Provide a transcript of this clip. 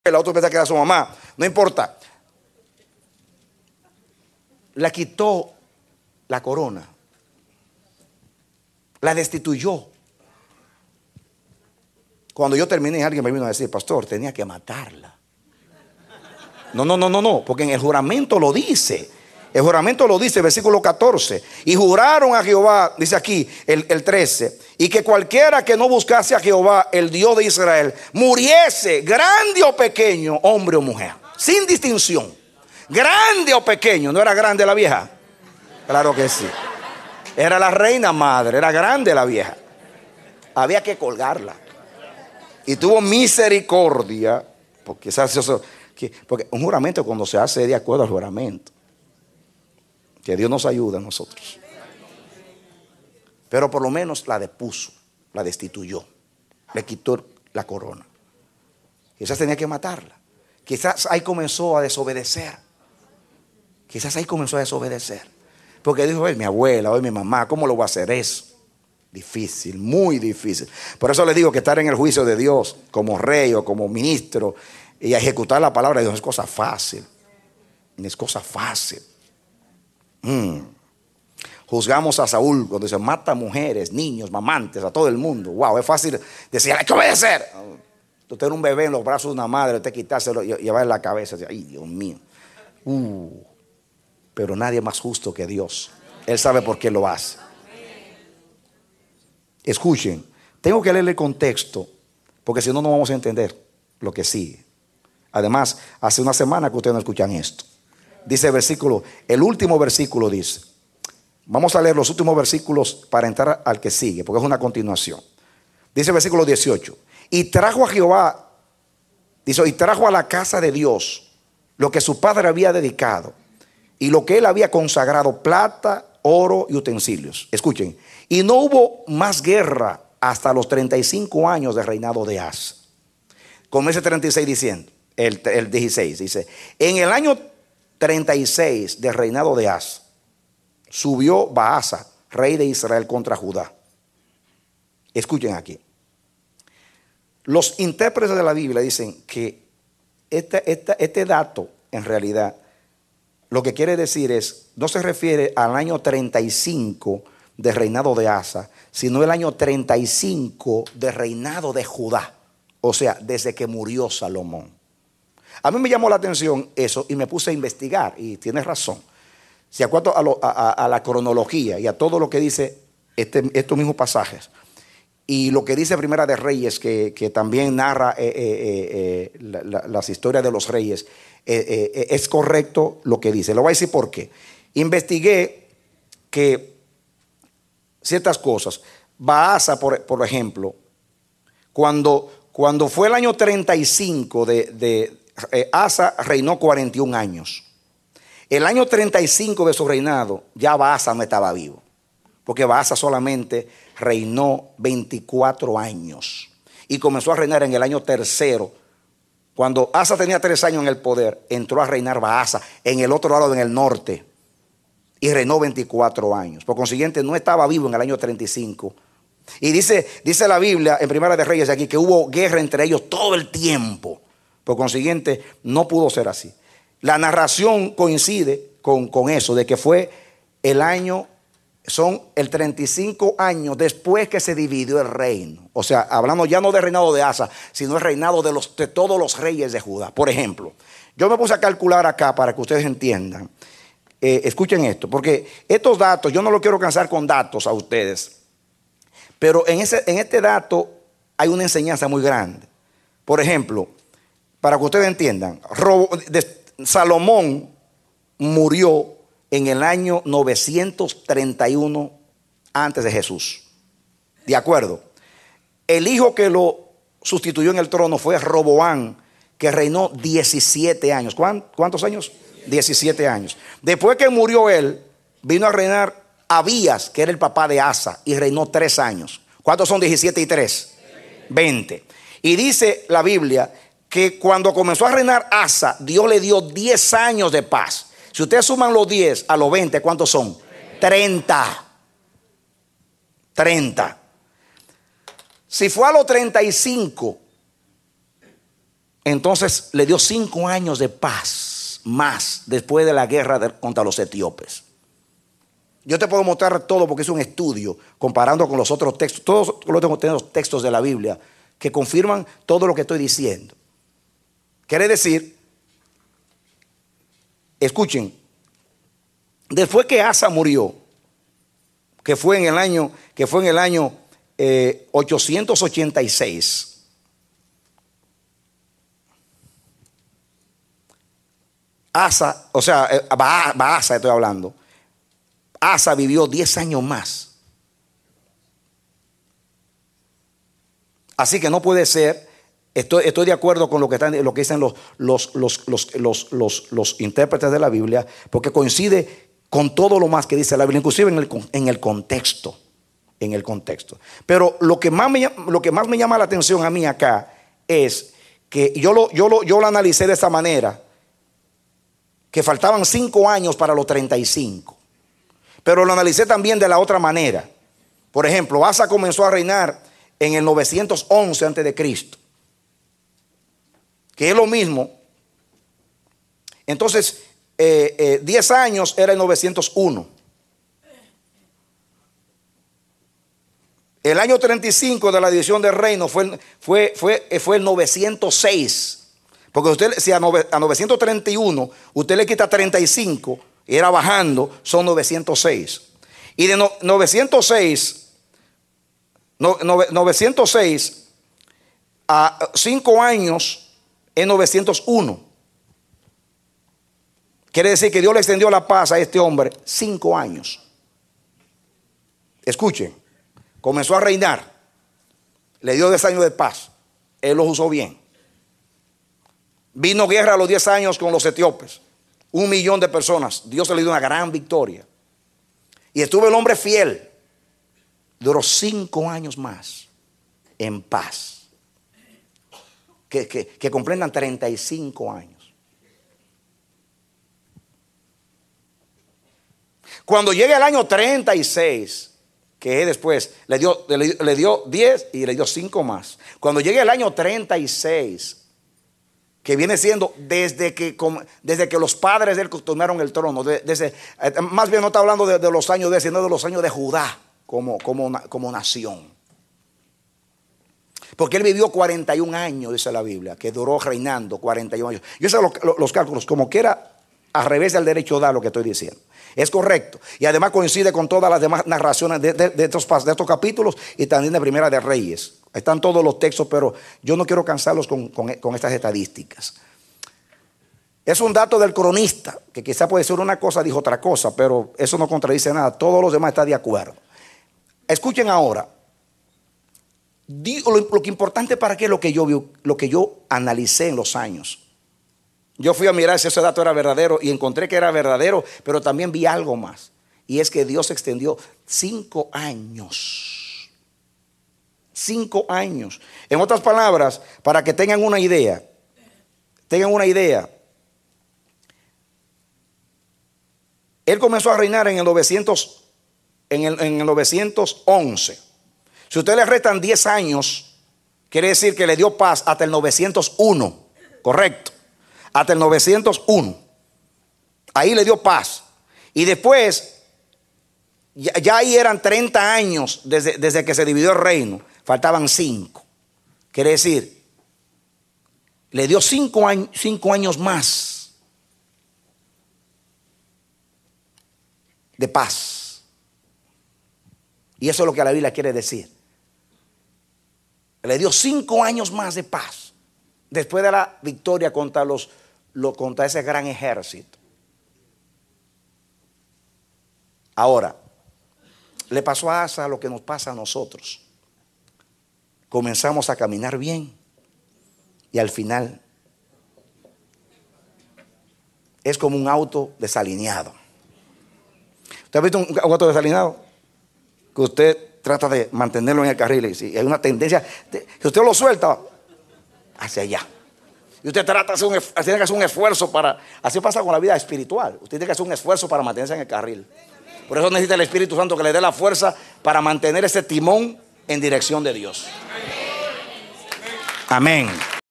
el otro pensaba que era su mamá, no importa. Le quitó la corona, la destituyó. Cuando yo terminé, alguien me vino a decir: pastor, tenía que matarla. No, porque en el juramento lo dice. El juramento lo dice, versículo 14. Y juraron a Jehová, dice aquí el 13, y que cualquiera que no buscase a Jehová, el Dios de Israel, muriese, grande o pequeño, hombre o mujer, sin distinción. Grande o pequeño. ¿No era grande la vieja? Claro que sí. Era la reina madre, era grande la vieja. Había que colgarla. Y tuvo misericordia, porque un juramento, cuando se hace de acuerdo al juramento, que Dios nos ayuda a nosotros. Pero por lo menos la depuso, la destituyó, le quitó la corona. Quizás tenía que matarla. Quizás ahí comenzó a desobedecer. Porque dijo: hoy mi abuela, hoy mi mamá, ¿cómo lo voy a hacer eso? Difícil, muy difícil. Por eso le digo que estar en el juicio de Dios como rey o como ministro y ejecutar la palabra de Dios es cosa fácil. Es cosa fácil. Juzgamos a Saúl cuando dice: mata mujeres, niños, mamantes, a todo el mundo. Wow, es fácil decir: hay que obedecer. Tú tienes un bebé en los brazos de una madre, usted quitárselo y llevarle la cabeza. Ay, Dios mío. Pero nadie es más justo que Dios. Él sabe por qué lo hace. Escuchen, tengo que leer el contexto, porque si no, no vamos a entender lo que sigue. Además, hace una semana que ustedes no escuchan esto. Dice el último versículo dice. Vamos a leer los últimos versículos para entrar al que sigue, porque es una continuación. Dice el versículo 18. Y trajo a Jehová, dice, y trajo a la casa de Dios lo que su padre había dedicado y lo que él había consagrado: plata, oro y utensilios. Escuchen. Y no hubo más guerra hasta los 35 años de reinado de Asa. Comienza 36 diciendo, el 16 dice: en el año 36 de reinado de Asa, subió Baasa, rey de Israel, contra Judá. Escuchen aquí. Los intérpretes de la Biblia dicen que este dato, en realidad, lo que quiere decir no se refiere al año 35 de reinado de Asa, sino el año 35 de reinado de Judá. O sea, desde que murió Salomón. A mí me llamó la atención eso y me puse a investigar, y tienes razón. Si acuerdo a la cronología y a todo lo que dice estos mismos pasajes, y lo que dice Primera de Reyes, que también narra las historias de los reyes, es correcto lo que dice. Lo voy a decir por qué. Investigué que ciertas cosas. Baasa, por ejemplo, cuando fue el año 35 Asa reinó 41 años. El año 35 de su reinado, ya Baasa no estaba vivo, porque Baasa solamente reinó 24 años y comenzó a reinar en el año tercero. Cuando Asa tenía 3 años en el poder, entró a reinar Baasa en el otro lado, en el norte, y reinó 24 años. Por consiguiente, no estaba vivo en el año 35. Y dice la Biblia en Primera de Reyes aquí que hubo guerra entre ellos todo el tiempo. Por consiguiente, no pudo ser así. La narración coincide con eso, de que fue son el 35 años después que se dividió el reino. O sea, hablando ya no del reinado de Asa, sino el reinado de todos los reyes de Judá. Por ejemplo, yo me puse a calcular acá para que ustedes entiendan. Escuchen esto, porque estos datos, yo no lo quiero cansar con datos a ustedes, pero en este dato hay una enseñanza muy grande. Por ejemplo, para que ustedes entiendan, Salomón murió en el año 931 antes de Jesús. ¿De acuerdo? El hijo que lo sustituyó en el trono fue Roboam, que reinó 17 años. ¿Cuántos años? 17 años. Después que murió él, vino a reinar Abías, que era el papá de Asa, y reinó 3 años. ¿Cuántos son 17 y 3? 20. Y dice la Biblia que cuando comenzó a reinar Asa, Dios le dio 10 años de paz. Si ustedes suman los 10 a los 20, ¿cuántos son? 30. Si fue a los 35 entonces le dio 5 años de paz más después de la guerra contra los etíopes. Yo te puedo mostrar todo porque es un estudio comparando con los otros textos. Todos los textos de la Biblia que confirman todo lo que estoy diciendo. Quiere decir, escuchen, después que Asa murió, que fue en el año 886. Asa, o sea, Baasa estoy hablando. Asa vivió 10 años más. Así que no puede ser. Estoy de acuerdo con lo que dicen los intérpretes de la Biblia, porque coincide con todo lo más que dice la Biblia, inclusive en el contexto. Pero lo que más me llama la atención a mí acá es que yo lo analicé de esta manera, que faltaban 5 años para los 35. Pero lo analicé también de la otra manera. Por ejemplo, Asa comenzó a reinar en el 911 antes de Cristo, que es lo mismo. Entonces 10 años era el 901. El año 35 de la división del reino fue el 906. Porque usted, si a 931 usted le quita 35, era bajando, son 906. Y de 906 a 5 años es 901. Quiere decir que Dios le extendió la paz a este hombre 5 años. Escuchen, comenzó a reinar, le dio 10 años de paz, él los usó bien. Vino guerra a los 10 años con los etíopes, 1 millón de personas. Dios le dio una gran victoria. Y estuvo el hombre fiel. Duró 5 años más en paz. Que comprendan 35 años. Cuando llega el año 36, que es después, le dio 10 y le dio 5 más. Cuando llega el año 36, que viene siendo desde que los padres de él tomaron el trono, más bien no está hablando de los años sino de los años de Judá como nación. Porque él vivió 41 años, dice la Biblia, que duró reinando 41 años. Yo sé los cálculos, como que era al revés del derecho da lo que estoy diciendo. Es correcto. Y además coincide con todas las demás narraciones de estos capítulos y también de Primera de Reyes. Están todos los textos, pero yo no quiero cansarlos con estas estadísticas. Es un dato del cronista, que quizá puede ser una cosa, dijo otra cosa, pero eso no contradice nada. Todos los demás están de acuerdo. Escuchen ahora. Lo que importante para qué es lo que yo analicé en los años. Yo fui a mirar si ese dato era verdadero y encontré que era verdadero, pero también vi algo más. Y es que Dios extendió 5 años. 5 años. En otras palabras, para que tengan una idea. Él comenzó a reinar en el 911. Si ustedes le restan 10 años, quiere decir que le dio paz hasta el 901. Correcto. Hasta el 901. Ahí le dio paz. Y después, ya ahí eran 30 años desde que se dividió el reino. Faltaban 5. Quiere decir, le dio 5 años más de paz. Y eso es lo que la Biblia quiere decir. Le dio 5 años más de paz después de la victoria contra ese gran ejército. Ahora, le pasó a Asa lo que nos pasa a nosotros. Comenzamos a caminar bien y al final es como un auto desalineado. ¿Usted ha visto un auto desalineado? Que usted trata de mantenerlo en el carril y si hay una tendencia, si usted lo suelta hacia allá. Y usted trata de tiene que hacer un esfuerzo así pasa con la vida espiritual. Usted tiene que hacer un esfuerzo para mantenerse en el carril. Por eso necesita el Espíritu Santo que le dé la fuerza para mantener ese timón en dirección de Dios. Amén.